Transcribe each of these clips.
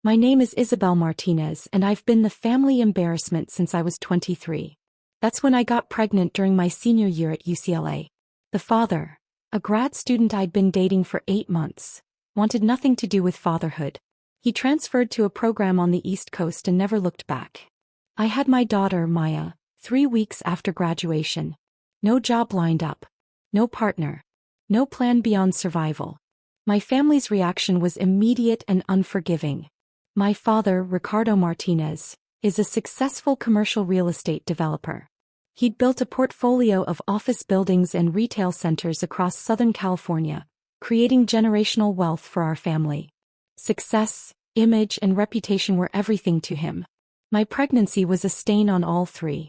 My name is Isabel Martinez and I've been the family embarrassment since I was 23. That's when I got pregnant during my senior year at UCLA. The father, a grad student I'd been dating for 8 months, wanted nothing to do with fatherhood. He transferred to a program on the East Coast and never looked back. I had my daughter, Maya, 3 weeks after graduation. No job lined up. No partner. No plan beyond survival. My family's reaction was immediate and unforgiving. My father, Ricardo Martinez, is a successful commercial real estate developer. He'd built a portfolio of office buildings and retail centers across Southern California, creating generational wealth for our family. Success, image, and reputation were everything to him. My pregnancy was a stain on all three.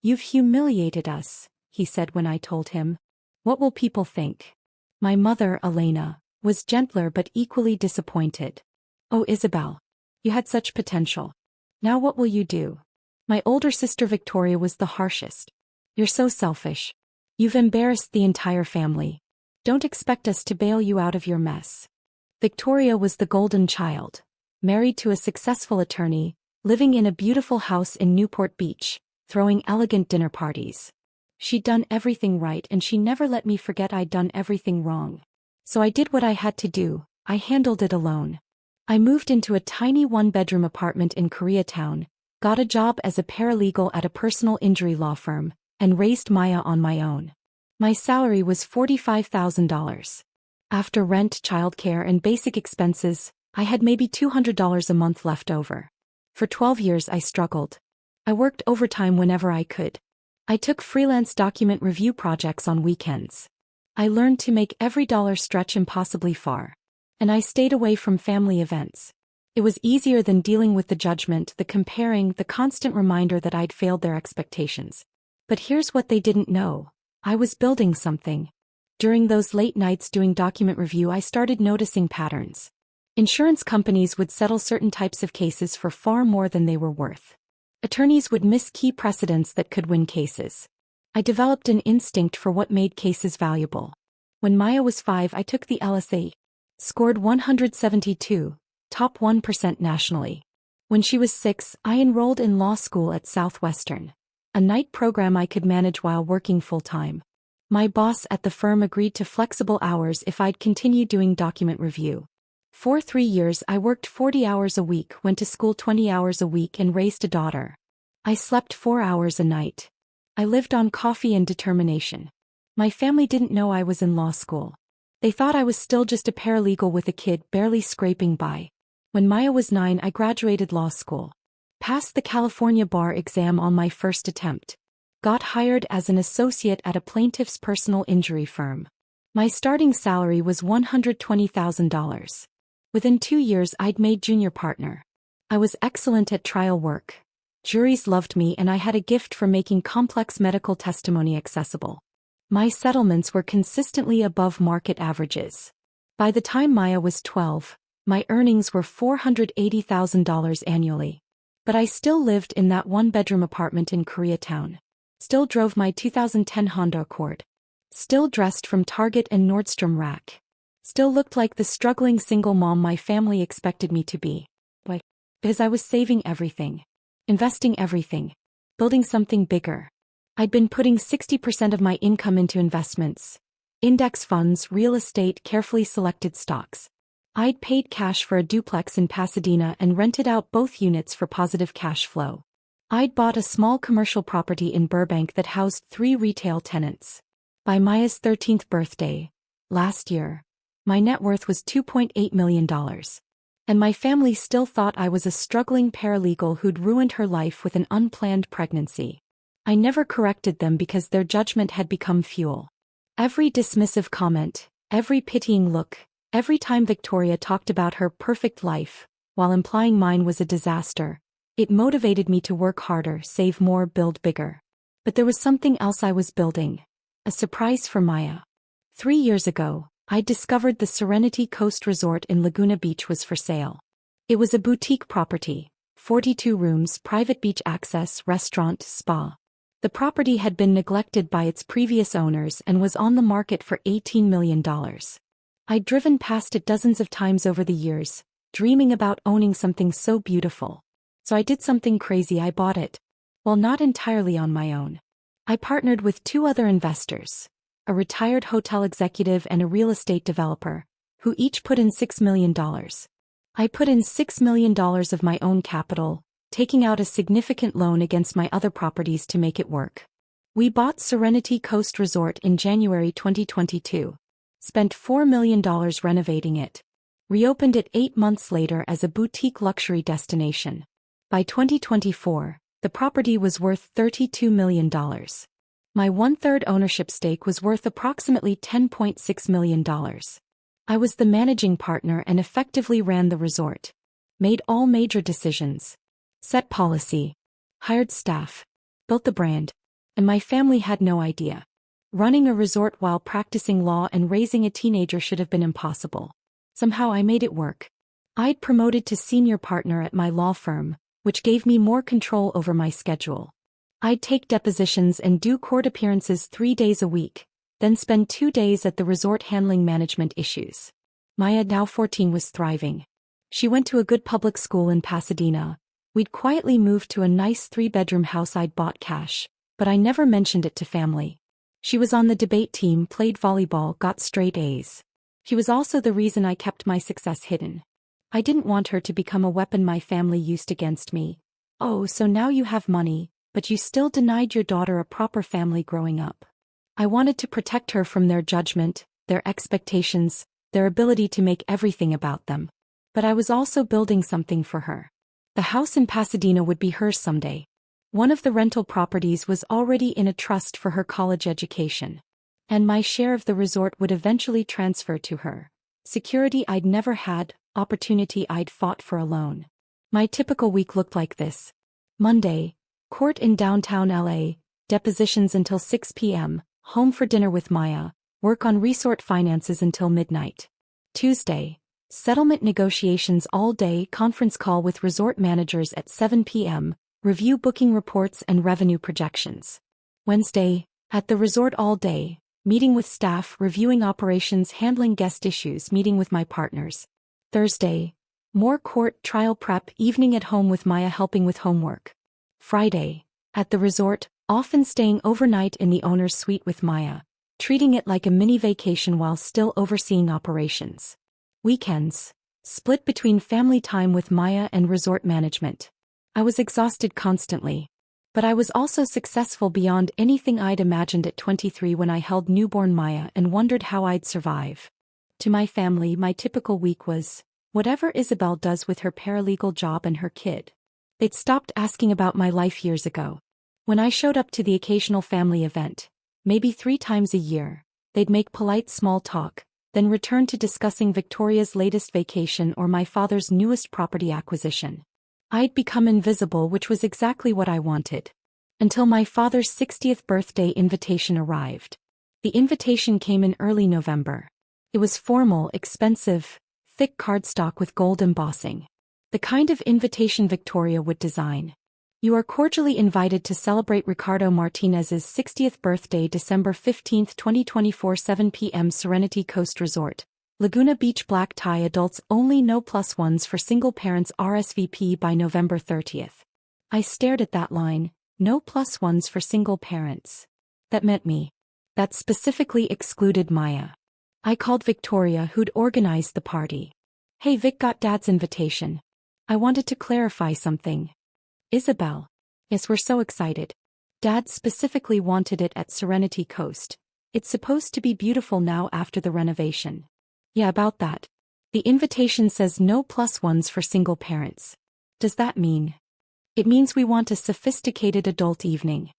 "You've humiliated us," he said when I told him. "What will people think?" My mother, Elena, was gentler but equally disappointed. "Oh, Isabel. You had such potential. Now what will you do?" My older sister Victoria was the harshest. "You're so selfish. You've embarrassed the entire family. Don't expect us to bail you out of your mess." Victoria was the golden child, married to a successful attorney, living in a beautiful house in Newport Beach, throwing elegant dinner parties. She'd done everything right and she never let me forget I'd done everything wrong. So I did what I had to do. I handled it alone. I moved into a tiny one-bedroom apartment in Koreatown, got a job as a paralegal at a personal injury law firm, and raised Maya on my own. My salary was $45,000. After rent, childcare, and basic expenses, I had maybe $200 a month left over. For 12 years I struggled. I worked overtime whenever I could. I took freelance document review projects on weekends. I learned to make every dollar stretch impossibly far. And I stayed away from family events. It was easier than dealing with the judgment, the comparing, the constant reminder that I'd failed their expectations. But here's what they didn't know. I was building something. During those late nights doing document review, I started noticing patterns. Insurance companies would settle certain types of cases for far more than they were worth. Attorneys would miss key precedents that could win cases. I developed an instinct for what made cases valuable. When Maya was 5, I took the LSA. Scored 172, top 1% nationally. When she was 6, I enrolled in law school at Southwestern, a night program I could manage while working full-time. My boss at the firm agreed to flexible hours if I'd continue doing document review. For 3 years I worked 40 hours a week, went to school 20 hours a week, and raised a daughter. I slept 4 hours a night. I lived on coffee and determination. My family didn't know I was in law school. They thought I was still just a paralegal with a kid barely scraping by. When Maya was 9, I graduated law school. Passed the California bar exam on my first attempt. Got hired as an associate at a plaintiff's personal injury firm. My starting salary was $120,000. Within 2 years I'd made junior partner. I was excellent at trial work. Juries loved me and I had a gift for making complex medical testimony accessible. My settlements were consistently above market averages. By the time Maya was 12, my earnings were $480,000 annually. But I still lived in that one-bedroom apartment in Koreatown. Still drove my 2010 Honda Accord. Still dressed from Target and Nordstrom Rack. Still looked like the struggling single mom my family expected me to be. Why? Because I was saving everything. Investing everything. Building something bigger. I'd been putting 60% of my income into investments. Index funds, real estate, carefully selected stocks. I'd paid cash for a duplex in Pasadena and rented out both units for positive cash flow. I'd bought a small commercial property in Burbank that housed 3 retail tenants. By Maya's 13th birthday, last year, my net worth was $2.8 million. And my family still thought I was a struggling paralegal who'd ruined her life with an unplanned pregnancy. I never corrected them because their judgment had become fuel. Every dismissive comment, every pitying look, every time Victoria talked about her perfect life, while implying mine was a disaster, it motivated me to work harder, save more, build bigger. But there was something else I was building. A surprise for Maya. 3 years ago, I discovered the Serenity Coast Resort in Laguna Beach was for sale. It was a boutique property, 42 rooms, private beach access, restaurant, spa. The property had been neglected by its previous owners and was on the market for $18 million. I'd driven past it dozens of times over the years, dreaming about owning something so beautiful. So I did something crazy. I bought it. Well, not entirely on my own. I partnered with two other investors, a retired hotel executive and a real estate developer, who each put in $6 million. I put in $6 million of my own capital, taking out a significant loan against my other properties to make it work. We bought Serenity Coast Resort in January 2022. Spent $4 million renovating it. Reopened it 8 months later as a boutique luxury destination. By 2024, the property was worth $32 million. My one-third ownership stake was worth approximately $10.6 million. I was the managing partner and effectively ran the resort. Made all major decisions. Set policy. Hired staff. Built the brand. And my family had no idea. Running a resort while practicing law and raising a teenager should have been impossible. Somehow I made it work. I'd promoted to senior partner at my law firm, which gave me more control over my schedule. I'd take depositions and do court appearances 3 days a week, then spend 2 days at the resort handling management issues. Maya, now 14, was thriving. She went to a good public school in Pasadena. We'd quietly moved to a nice 3-bedroom house I'd bought cash, but I never mentioned it to family. She was on the debate team, played volleyball, got straight A's. She was also the reason I kept my success hidden. I didn't want her to become a weapon my family used against me. Oh, so now you have money, but you still denied your daughter a proper family growing up. I wanted to protect her from their judgment, their expectations, their ability to make everything about them. But I was also building something for her. The house in Pasadena would be hers someday. One of the rental properties was already in a trust for her college education. And my share of the resort would eventually transfer to her. Security I'd never had, opportunity I'd fought for alone. My typical week looked like this. Monday, court in downtown LA, depositions until 6 p.m., home for dinner with Maya, work on resort finances until midnight. Tuesday, settlement negotiations all day, conference call with resort managers at 7 p.m., review booking reports and revenue projections. Wednesday, at the resort all day, meeting with staff, reviewing operations, handling guest issues, meeting with my partners. Thursday, more court trial prep, evening at home with Maya helping with homework. Friday, at the resort, often staying overnight in the owner's suite with Maya, treating it like a mini vacation while still overseeing operations. Weekends, split between family time with Maya and resort management. I was exhausted constantly. But I was also successful beyond anything I'd imagined at 23 when I held newborn Maya and wondered how I'd survive. To my family, my typical week was whatever Isabel does with her paralegal job and her kid. They'd stopped asking about my life years ago. When I showed up to the occasional family event, maybe 3 times a year, they'd make polite small talk, then return to discussing Victoria's latest vacation or my father's newest property acquisition. I'd become invisible, which was exactly what I wanted. Until my father's 60th birthday invitation arrived. The invitation came in early November. It was formal, expensive, thick cardstock with gold embossing. The kind of invitation Victoria would design. You are cordially invited to celebrate Ricardo Martinez's 60th birthday, December 15, 2024, 7 p.m. Serenity Coast Resort, Laguna Beach. Black tie, adults only, no +1s for single parents, RSVP by November 30th. I stared at that line, no +1s for single parents. That meant me. That specifically excluded Maya. I called Victoria, who'd organized the party. Hey Vic, got Dad's invitation. I wanted to clarify something. Isabel. Yes, we're so excited. Dad specifically wanted it at Serenity Coast. It's supposed to be beautiful now after the renovation. Yeah, about that. The invitation says no +1s for single parents. Does that mean? It means we want a sophisticated adult evening.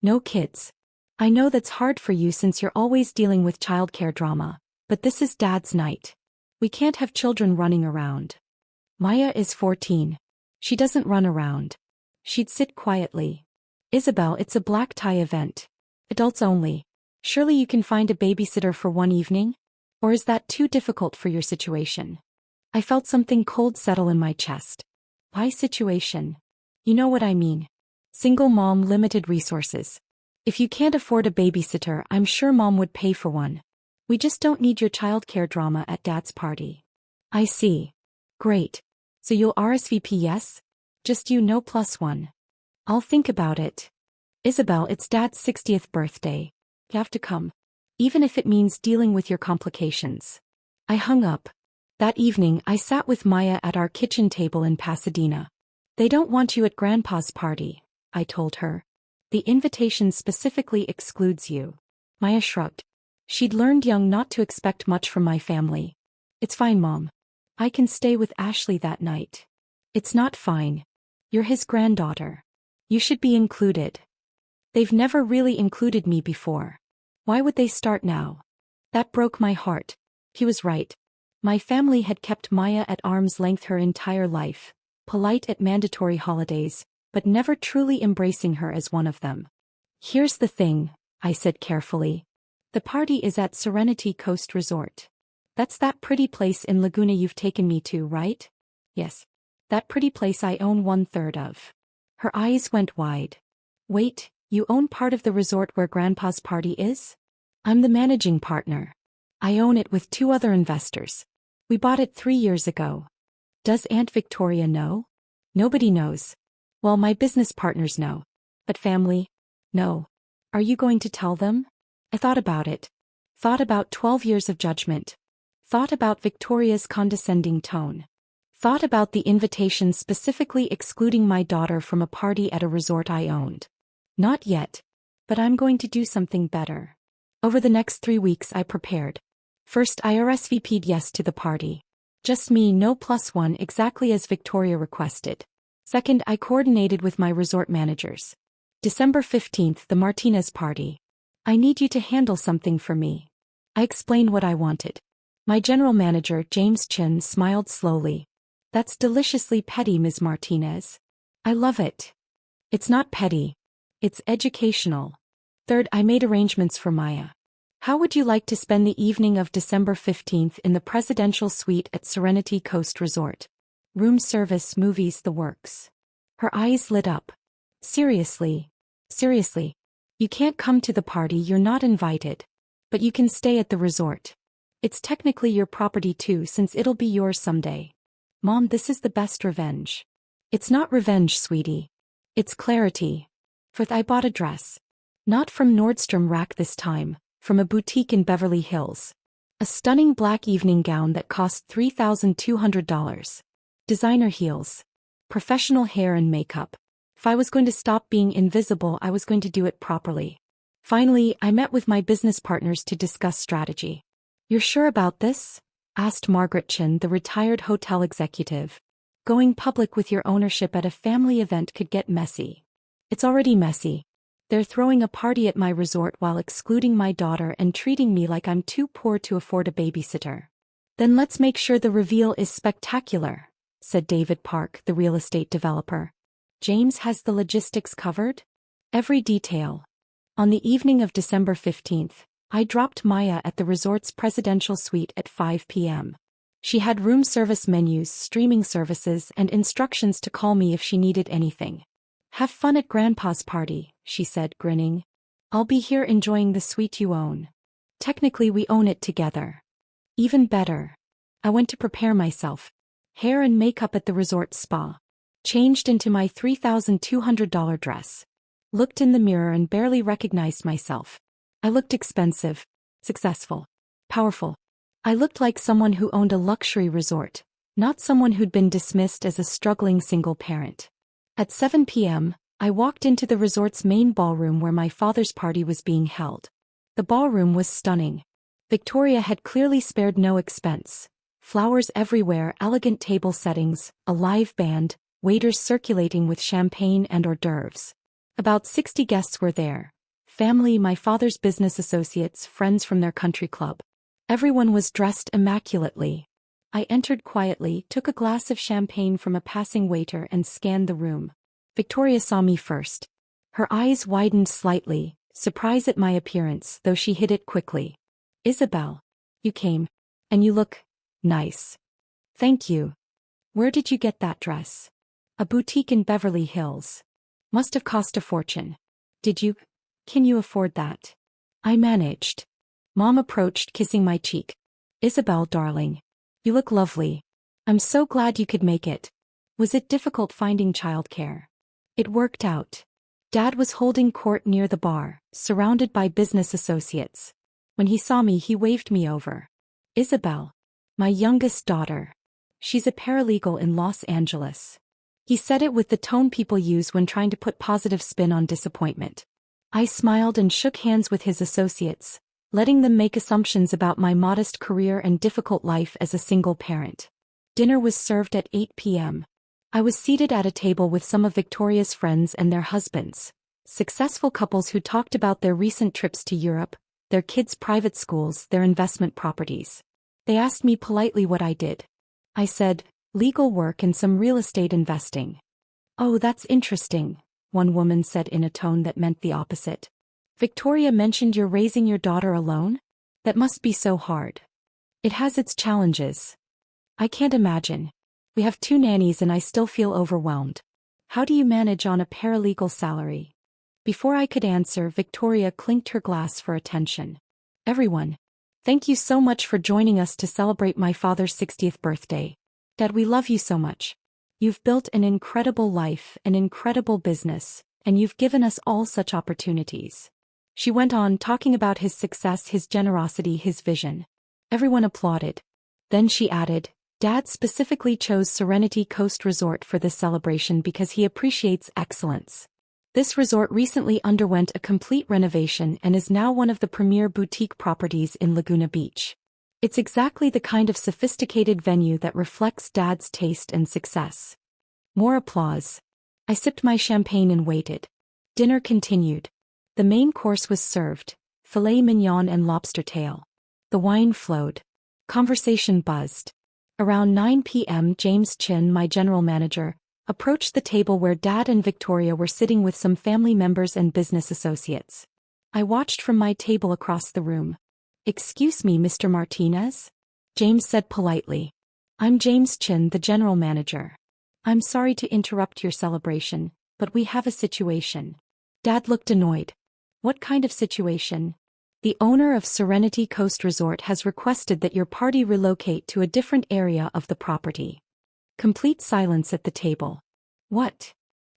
No kids. I know that's hard for you since you're always dealing with childcare drama, but this is Dad's night. We can't have children running around. Maya is 14. She doesn't run around. She'd sit quietly. Isabel, it's a black tie event. Adults only. Surely you can find a babysitter for one evening? Or is that too difficult for your situation? I felt something cold settle in my chest. Why situation? You know what I mean. Single mom, limited resources. If you can't afford a babysitter, I'm sure Mom would pay for one. We just don't need your childcare drama at Dad's party. I see. Great. So you'll RSVP, yes? Just you, no +1. I'll think about it. Isabel, it's Dad's 60th birthday. You have to come. Even if it means dealing with your complications. I hung up. That evening, I sat with Maya at our kitchen table in Pasadena. They don't want you at Grandpa's party, I told her. The invitation specifically excludes you. Maya shrugged. She'd learned young not to expect much from my family. It's fine, Mom. I can stay with Ashley that night. It's not fine. You're his granddaughter. You should be included. They've never really included me before. Why would they start now? That broke my heart. He was right. My family had kept Maya at arm's length her entire life, polite at mandatory holidays, but never truly embracing her as one of them. Here's the thing, I said carefully. The party is at Serenity Coast Resort. That's that pretty place in Laguna you've taken me to, right? Yes. That pretty place I own 1/3 of. Her eyes went wide. Wait, you own part of the resort where Grandpa's party is? I'm the managing partner. I own it with 2 other investors. We bought it 3 years ago. Does Aunt Victoria know? Nobody knows. Well, my business partners know. But family? No. Are you going to tell them? I thought about it. Thought about 12 years of judgment. Thought about Victoria's condescending tone. Thought about the invitation specifically excluding my daughter from a party at a resort I owned. Not yet. But I'm going to do something better. Over the next 3 weeks I prepared. First I RSVP'd yes to the party. Just me, no +1, exactly as Victoria requested. Second, I coordinated with my resort managers. December 15th, the Martinez party. I need you to handle something for me. I explained what I wanted. My general manager, James Chin, smiled slowly. That's deliciously petty, Ms. Martinez. I love it. It's not petty. It's educational. Third, I made arrangements for Maya. How would you like to spend the evening of December 15th in the presidential suite at Serenity Coast Resort? Room service, movies, the works. Her eyes lit up. Seriously. Seriously. You can't come to the party, you're not invited. But you can stay at the resort. It's technically your property too, since it'll be yours someday. Mom, this is the best revenge. It's not revenge, sweetie. It's clarity. Fourth, I bought a dress. Not from Nordstrom Rack this time. From a boutique in Beverly Hills. A stunning black evening gown that cost $3,200. Designer heels. Professional hair and makeup. If I was going to stop being invisible, I was going to do it properly. Finally, I met with my business partners to discuss strategy. You're sure about this? Asked Margaret Chin, the retired hotel executive. Going public with your ownership at a family event could get messy. It's already messy. They're throwing a party at my resort while excluding my daughter and treating me like I'm too poor to afford a babysitter. Then let's make sure the reveal is spectacular, said David Park, the real estate developer. James has the logistics covered? Every detail. On the evening of December 15th, I dropped Maya at the resort's presidential suite at 5 p.m. She had room service menus, streaming services, and instructions to call me if she needed anything. Have fun at Grandpa's party, she said, grinning. I'll be here enjoying the suite you own. Technically, we own it together. Even better. I went to prepare myself. Hair and makeup at the resort spa. Changed into my $3,200 dress. Looked in the mirror and barely recognized myself. I looked expensive, successful, powerful. I looked like someone who owned a luxury resort, not someone who'd been dismissed as a struggling single parent. At 7 p.m., I walked into the resort's main ballroom where my father's party was being held. The ballroom was stunning. Victoria had clearly spared no expense. Flowers everywhere, elegant table settings, a live band, waiters circulating with champagne and hors d'oeuvres. About 60 guests were there. Family, my father's business associates, friends from their country club. Everyone was dressed immaculately. I entered quietly, took a glass of champagne from a passing waiter and scanned the room. Victoria saw me first. Her eyes widened slightly, surprised at my appearance, though she hid it quickly. Isabel. You came. And you look nice. Thank you. Where did you get that dress? A boutique in Beverly Hills. Must have cost a fortune. Did you? Can you afford that? I managed. Mom approached, kissing my cheek. Isabel, darling. You look lovely. I'm so glad you could make it. Was it difficult finding childcare? It worked out. Dad was holding court near the bar, surrounded by business associates. When he saw me, he waved me over. Isabel. My youngest daughter. She's a paralegal in Los Angeles. He said it with the tone people use when trying to put positive spin on disappointment. I smiled and shook hands with his associates, letting them make assumptions about my modest career and difficult life as a single parent. Dinner was served at 8 p.m. I was seated at a table with some of Victoria's friends and their husbands, successful couples who talked about their recent trips to Europe, their kids' private schools, their investment properties. They asked me politely what I did. I said, legal work and some real estate investing. Oh, that's interesting, one woman said in a tone that meant the opposite. Victoria mentioned you're raising your daughter alone? That must be so hard. It has its challenges. I can't imagine. We have 2 nannies and I still feel overwhelmed. How do you manage on a paralegal salary? Before I could answer, Victoria clinked her glass for attention. Everyone. Thank you so much for joining us to celebrate my father's 60th birthday. Dad, we love you so much. You've built an incredible life, an incredible business, and you've given us all such opportunities. She went on talking about his success, his generosity, his vision. Everyone applauded. Then she added, Dad specifically chose Serenity Coast Resort for this celebration because he appreciates excellence. This resort recently underwent a complete renovation and is now one of the premier boutique properties in Laguna Beach. It's exactly the kind of sophisticated venue that reflects Dad's taste and success. More applause. I sipped my champagne and waited. Dinner continued. The main course was served, filet mignon and lobster tail. The wine flowed. Conversation buzzed. Around 9 p.m. James Chin, my general manager, approached the table where Dad and Victoria were sitting with some family members and business associates. I watched from my table across the room. Excuse me, Mr. Martinez? James said politely. I'm James Chin, the general manager. I'm sorry to interrupt your celebration, but we have a situation. Dad looked annoyed. What kind of situation? The owner of Serenity Coast Resort has requested that your party relocate to a different area of the property. Complete silence at the table. What?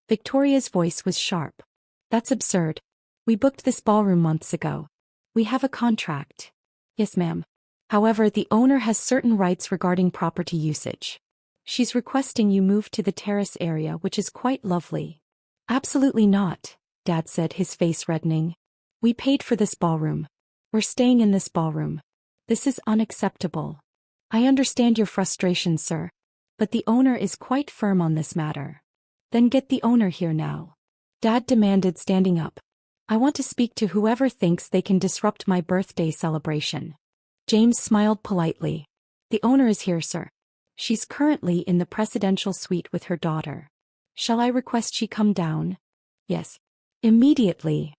Victoria's voice was sharp. That's absurd. We booked this ballroom months ago. We have a contract. Yes, ma'am. However, the owner has certain rights regarding property usage. She's requesting you move to the terrace area, which is quite lovely. Absolutely not, Dad said, his face reddening. We paid for this ballroom. We're staying in this ballroom. This is unacceptable. I understand your frustration, sir, but the owner is quite firm on this matter. Then get the owner here now. Dad demanded, standing up. I want to speak to whoever thinks they can disrupt my birthday celebration. James smiled politely. The owner is here, sir. She's currently in the presidential suite with her daughter. Shall I request she come down? Yes. Immediately.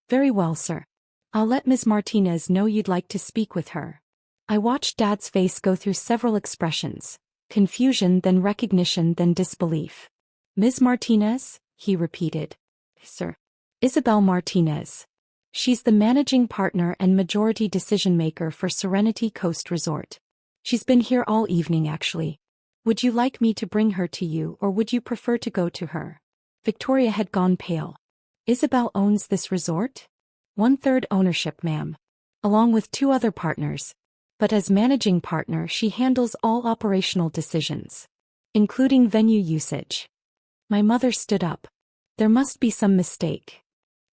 Very well, sir. I'll let Ms. Martinez know you'd like to speak with her. I watched Dad's face go through several expressions. Confusion, then recognition, then disbelief. Ms. Martinez? He repeated. Sir. Isabel Martinez. She's the managing partner and majority decision-maker for Serenity Coast Resort. She's been here all evening, actually. Would you like me to bring her to you, or would you prefer to go to her? Victoria had gone pale. Isabel owns this resort? 1/3 ownership, ma'am. Along with 2 other partners. But as managing partner, she handles all operational decisions, including venue usage. My mother stood up. There must be some mistake.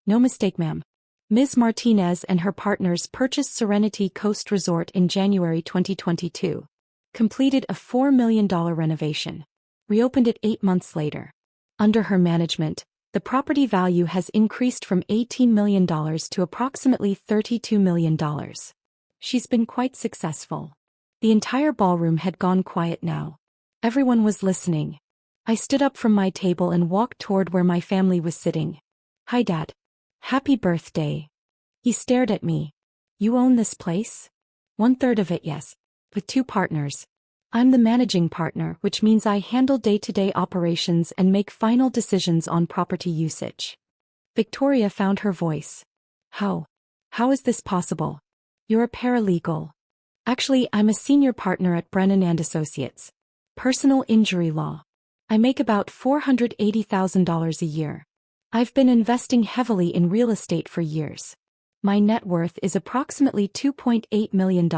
No mistake, ma'am. Ms. Martinez and her partners purchased Serenity Coast Resort in January 2022. Completed a $4 million renovation. Reopened it 8 months later. Under her management, the property value has increased from $18 million to approximately $32 million. She's been quite successful. The entire ballroom had gone quiet now. Everyone was listening. I stood up from my table and walked toward where my family was sitting. Hi, Dad. Happy birthday. He stared at me. You own this place? 1/3 of it, yes. With 2 partners. I'm the managing partner, which means I handle day-to-day operations and make final decisions on property usage. Victoria found her voice. How? How is this possible? You're a paralegal. Actually, I'm a senior partner at Brennan & Associates. Personal injury law. I make about $480,000 a year. I've been investing heavily in real estate for years. My net worth is approximately $2.8 million,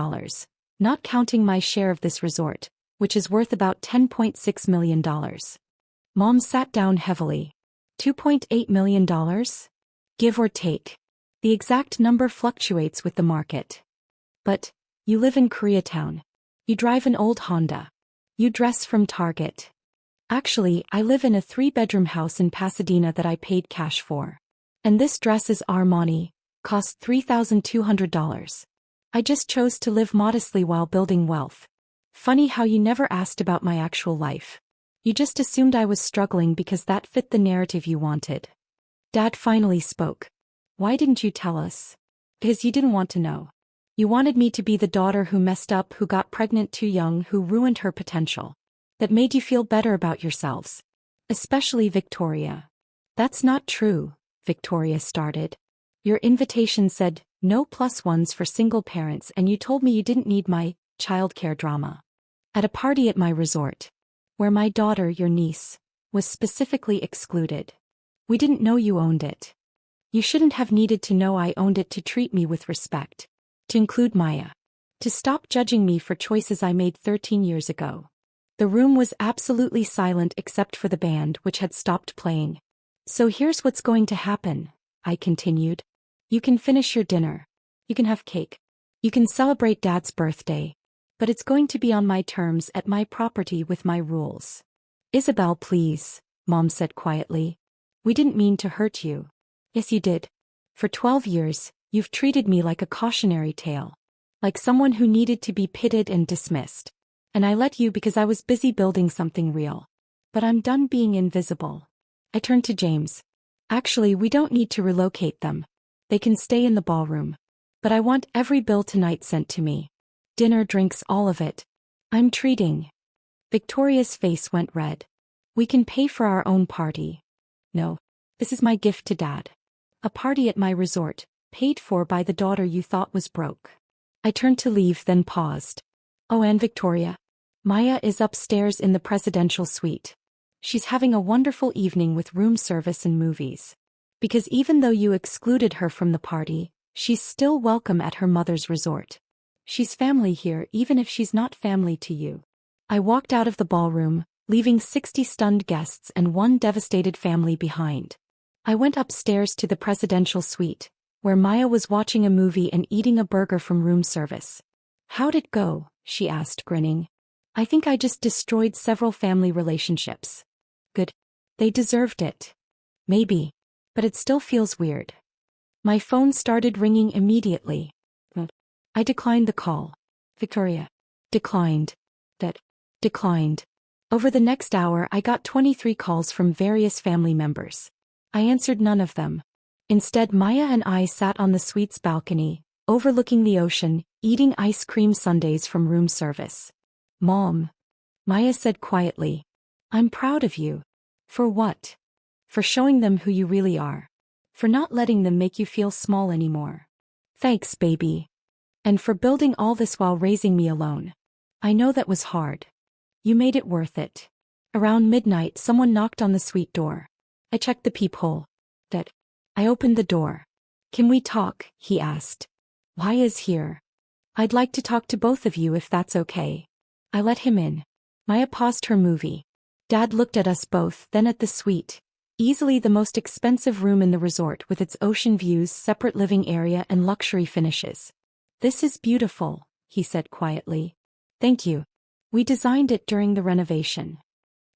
not counting my share of this resort, which is worth about $10.6 million. Mom sat down heavily. $2.8 million? Give or take. The exact number fluctuates with the market. But, you live in Koreatown. You drive an old Honda. You dress from Target. Actually, I live in a 3-bedroom house in Pasadena that I paid cash for. And this dress is Armani, cost $3,200. I just chose to live modestly while building wealth. Funny how you never asked about my actual life. You just assumed I was struggling because that fit the narrative you wanted. Dad finally spoke. Why didn't you tell us? Because you didn't want to know. You wanted me to be the daughter who messed up, who got pregnant too young, who ruined her potential. That made you feel better about yourselves. Especially Victoria. That's not true, Victoria started. Your invitation said, no +1s for single parents, and you told me you didn't need my childcare drama. At a party at my resort. Where my daughter, your niece, was specifically excluded. We didn't know you owned it. You shouldn't have needed to know I owned it to treat me with respect. To include Maya. To stop judging me for choices I made 13 years ago. The room was absolutely silent except for the band, which had stopped playing. So here's what's going to happen, I continued. You can finish your dinner. You can have cake. You can celebrate Dad's birthday. But it's going to be on my terms at my property with my rules. Isabel, please, Mom said quietly. We didn't mean to hurt you. Yes, you did. For 12 years, you've treated me like a cautionary tale. Like someone who needed to be pitied and dismissed. And I let you because I was busy building something real. But I'm done being invisible. I turned to James. Actually, we don't need to relocate them. They can stay in the ballroom. But I want every bill tonight sent to me. Dinner, drinks, all of it. I'm treating. Victoria's face went red. We can pay for our own party. No. This is my gift to Dad. A party at my resort, paid for by the daughter you thought was broke. I turned to leave, then paused. Oh, and Victoria. Maya is upstairs in the presidential suite. She's having a wonderful evening with room service and movies. Because even though you excluded her from the party, she's still welcome at her mother's resort. She's family here even if she's not family to you. I walked out of the ballroom, leaving 60 stunned guests and one devastated family behind. I went upstairs to the presidential suite, where Maya was watching a movie and eating a burger from room service. How'd it go? She asked, grinning. I think I just destroyed several family relationships. Good. They deserved it. Maybe. But it still feels weird. My phone started ringing immediately. I declined the call. Victoria. Declined. That. Declined. Over the next hour I got 23 calls from various family members. I answered none of them. Instead, Maya and I sat on the suite's balcony, overlooking the ocean, eating ice cream sundaes from room service. Mom. Maya said quietly. I'm proud of you. For what? For showing them who you really are. For not letting them make you feel small anymore. Thanks, baby. And for building all this while raising me alone. I know that was hard. You made it worth it. Around midnight, someone knocked on the suite door. I checked the peephole. That. I opened the door. Can we talk? He asked. Why is here? I'd like to talk to both of you if that's okay. I let him in. Maya paused her movie. Dad looked at us both, then at the suite. Easily the most expensive room in the resort with its ocean views, separate living area and luxury finishes. This is beautiful, he said quietly. Thank you. We designed it during the renovation.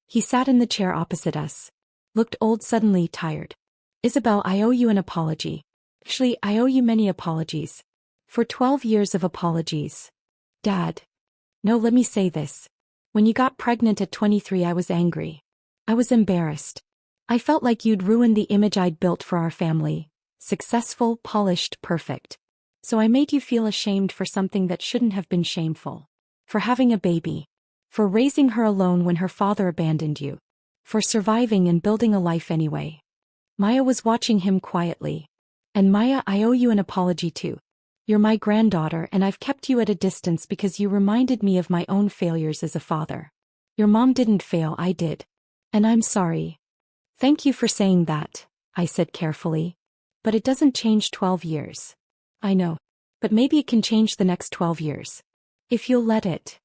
He sat in the chair opposite us. Looked old, suddenly tired. Isabel, I owe you an apology. Actually, I owe you many apologies. For 12 years of apologies. Dad. No, let me say this. When you got pregnant at 23, I was angry. I was embarrassed. I felt like you'd ruined the image I'd built for our family. Successful, polished, perfect. So I made you feel ashamed for something that shouldn't have been shameful. For having a baby. For raising her alone when her father abandoned you. For surviving and building a life anyway. Maya was watching him quietly. And Maya, I owe you an apology too. You're my granddaughter and I've kept you at a distance because you reminded me of my own failures as a father. Your mom didn't fail, I did. And I'm sorry. Thank you for saying that, I said carefully. But it doesn't change 12 years. I know. But maybe it can change the next 12 years. If you'll let it.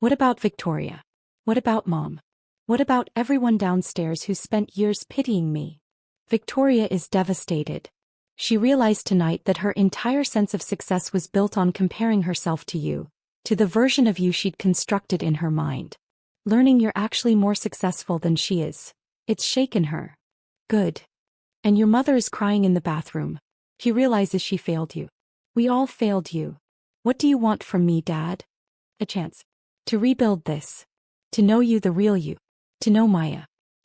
What about Victoria? What about Mom? What about everyone downstairs who spent years pitying me? Victoria is devastated. She realized tonight that her entire sense of success was built on comparing herself to you, to the version of you she'd constructed in her mind. Learning you're actually more successful than she is. It's shaken her. Good. And your mother is crying in the bathroom. She realizes she failed you. We all failed you. What do you want from me, Dad? A chance. To rebuild this. To know you, the real you. To know Maya.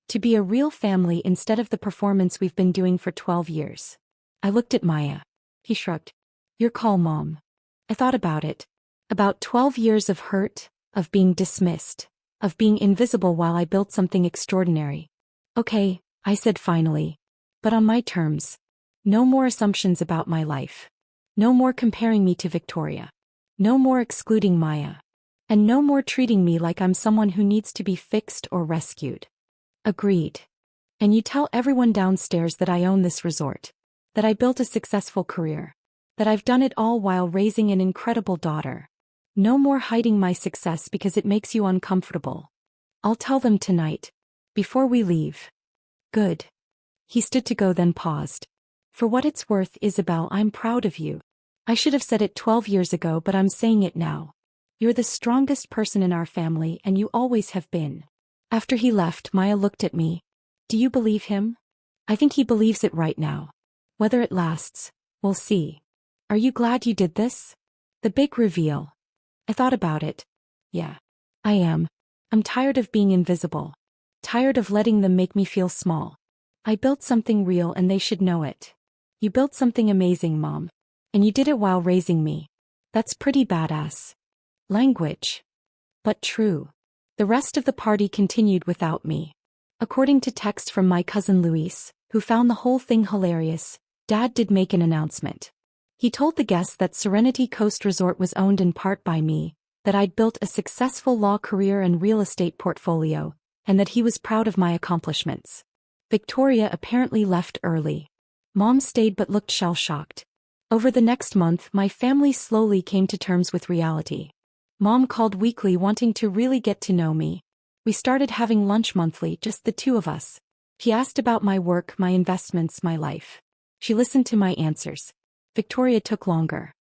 To be a real family instead of the performance we've been doing for 12 years. I looked at Maya. He shrugged. Your call, Mom. I thought about it. About 12 years of hurt, of being dismissed, of being invisible while I built something extraordinary. Okay, I said finally. But on my terms. No more assumptions about my life. No more comparing me to Victoria. No more excluding Maya. And no more treating me like I'm someone who needs to be fixed or rescued. Agreed. And you tell everyone downstairs that I own this resort. That I built a successful career. That I've done it all while raising an incredible daughter. No more hiding my success because it makes you uncomfortable. I'll tell them tonight. Before we leave. Good. He stood to go, then paused. For what it's worth, Isabel, I'm proud of you. I should have said it 12 years ago, but I'm saying it now. You're the strongest person in our family, and you always have been. After he left, Maya looked at me. Do you believe him? I think he believes it right now. Whether it lasts, we'll see. Are you glad you did this? The big reveal. I thought about it. Yeah. I am. I'm tired of being invisible. Tired of letting them make me feel small. I built something real and they should know it. You built something amazing, Mom. And you did it while raising me. That's pretty badass. Language. But true. The rest of the party continued without me. According to text from my cousin Luis, who found the whole thing hilarious, Dad did make an announcement. He told the guests that Serenity Coast Resort was owned in part by me, that I'd built a successful law career and real estate portfolio, and that he was proud of my accomplishments. Victoria apparently left early. Mom stayed but looked shell-shocked. Over the next month, my family slowly came to terms with reality. Mom called weekly wanting to really get to know me. We started having lunch monthly, just the two of us. She asked about my work, my investments, my life. She listened to my answers. Victoria took longer.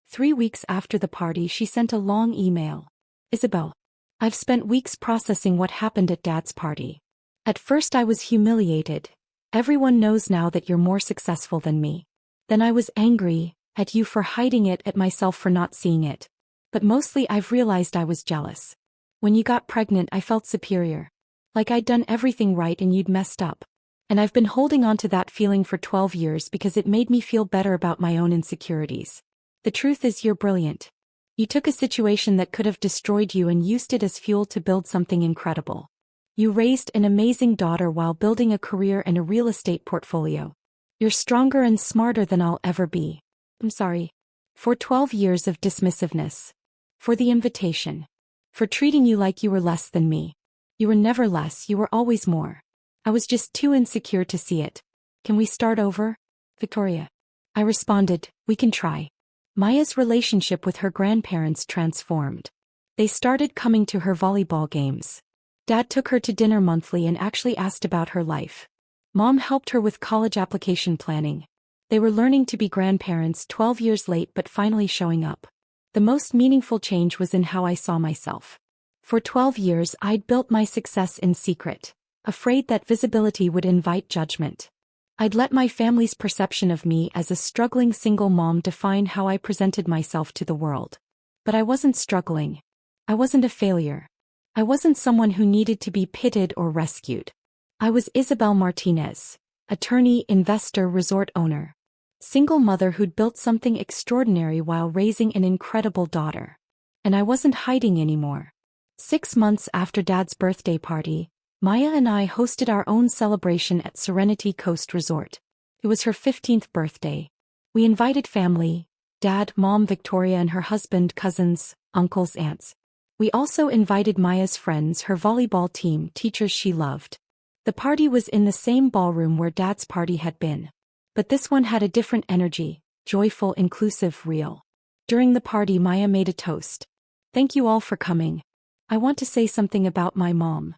3 weeks after the party, she sent a long email. Isabel, I've spent weeks processing what happened at Dad's party. At first I was humiliated. Everyone knows now that you're more successful than me. Then I was angry, at you for hiding it, at myself for not seeing it. But mostly I've realized I was jealous. When you got pregnant I felt superior. Like I'd done everything right and you'd messed up. And I've been holding on to that feeling for 12 years because it made me feel better about my own insecurities. The truth is you're brilliant. You took a situation that could have destroyed you and used it as fuel to build something incredible. You raised an amazing daughter while building a career and a real estate portfolio. You're stronger and smarter than I'll ever be. I'm sorry. For 12 years of dismissiveness. For the invitation. For treating you like you were less than me. You were never less, you were always more. I was just too insecure to see it. Can we start over? Victoria. I responded, we can try. Maya's relationship with her grandparents transformed. They started coming to her volleyball games. Dad took her to dinner monthly and actually asked about her life. Mom helped her with college application planning. They were learning to be grandparents 12 years late but finally showing up. The most meaningful change was in how I saw myself. For 12 years I'd built my success in secret, afraid that visibility would invite judgment. I'd let my family's perception of me as a struggling single mom define how I presented myself to the world. But I wasn't struggling. I wasn't a failure. I wasn't someone who needed to be pitied or rescued. I was Isabel Martinez, attorney, investor, resort owner. Single mother who'd built something extraordinary while raising an incredible daughter. And I wasn't hiding anymore. 6 months after Dad's birthday party, Maya and I hosted our own celebration at Serenity Coast Resort. It was her 15th birthday. We invited family, Dad, Mom, Victoria and her husband, cousins, uncles, aunts. We also invited Maya's friends, her volleyball team, teachers she loved. The party was in the same ballroom where Dad's party had been. But this one had a different energy, joyful, inclusive, real. During the party, Maya made a toast. Thank you all for coming. I want to say something about my mom.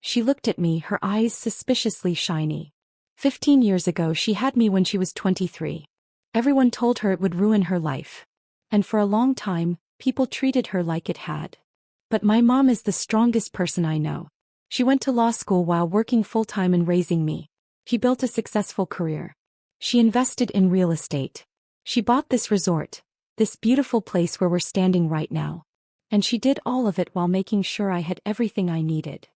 She looked at me, her eyes suspiciously shiny. 15 years ago she had me when she was 23. Everyone told her it would ruin her life. And for a long time, people treated her like it had. But my mom is the strongest person I know. She went to law school while working full-time and raising me. She built a successful career. She invested in real estate. She bought this resort, this beautiful place where we're standing right now. And she did all of it while making sure I had everything I needed.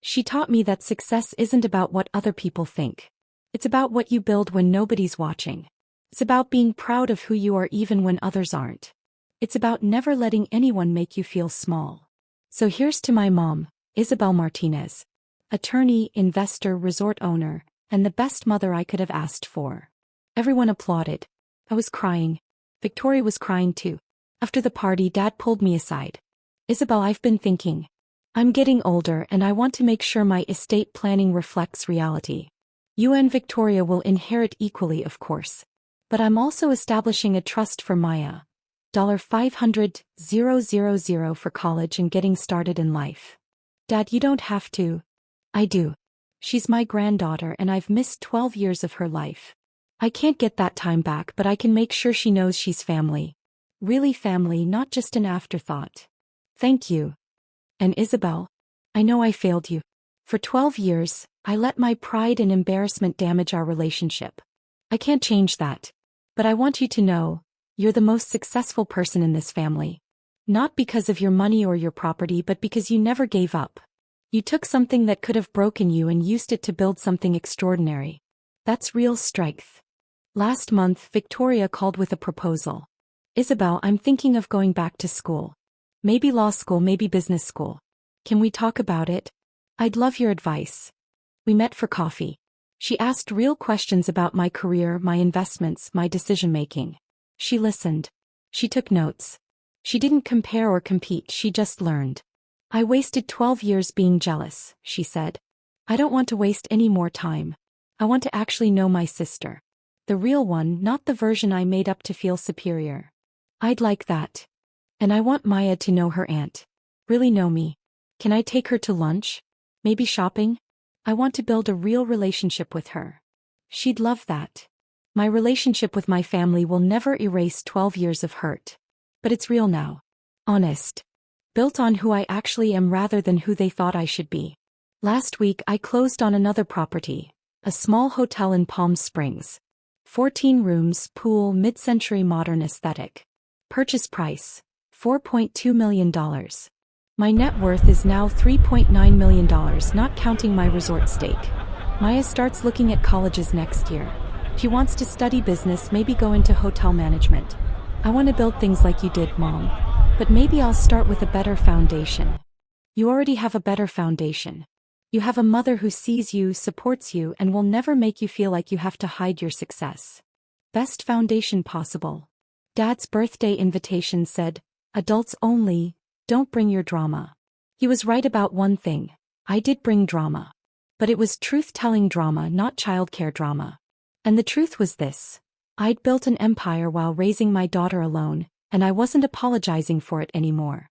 She taught me that success isn't about what other people think. It's about what you build when nobody's watching. It's about being proud of who you are even when others aren't. It's about never letting anyone make you feel small. So here's to my mom, Isabel Martinez. Attorney, investor, resort owner, and the best mother I could have asked for. Everyone applauded. I was crying. Victoria was crying too. After the party, Dad pulled me aside. Isabel, I've been thinking. I'm getting older and I want to make sure my estate planning reflects reality. You and Victoria will inherit equally, of course. But I'm also establishing a trust for Maya. $500,000 for college and getting started in life. Dad, you don't have to. I do. She's my granddaughter and I've missed 12 years of her life. I can't get that time back, but I can make sure she knows she's family. Really family, not just an afterthought. Thank you. And Isabel, I know I failed you. For 12 years, I let my pride and embarrassment damage our relationship. I can't change that. But I want you to know, you're the most successful person in this family. Not because of your money or your property, but because you never gave up. You took something that could have broken you and used it to build something extraordinary. That's real strength. Last month, Victoria called with a proposal. Isabel, I'm thinking of going back to school. Maybe law school, maybe business school. Can we talk about it? I'd love your advice. We met for coffee. She asked real questions about my career, my investments, my decision-making. She listened. She took notes. She didn't compare or compete, she just learned. I wasted 12 years being jealous, she said. I don't want to waste any more time. I want to actually know my sister. The real one, not the version I made up to feel superior. I'd like that. And I want Maya to know her aunt. Really know me. Can I take her to lunch? Maybe shopping? I want to build a real relationship with her. She'd love that. My relationship with my family will never erase 12 years of hurt. But it's real now. Honest. Built on who I actually am rather than who they thought I should be. Last week I closed on another property, a small hotel in Palm Springs. 14 rooms, pool, mid-century modern aesthetic. Purchase price, $4.2 million. My net worth is now $3.9 million, not counting my resort stake. Maya starts looking at colleges next year. She wants to study business, maybe go into hotel management. I want to build things like you did, Mom. But maybe I'll start with a better foundation. You already have a better foundation. You have a mother who sees you, supports you, and will never make you feel like you have to hide your success. Best foundation possible. Dad's birthday invitation said, adults only, don't bring your drama. He was right about one thing. I did bring drama. But it was truth-telling drama, not childcare drama. And the truth was this. I'd built an empire while raising my daughter alone, and I wasn't apologizing for it anymore.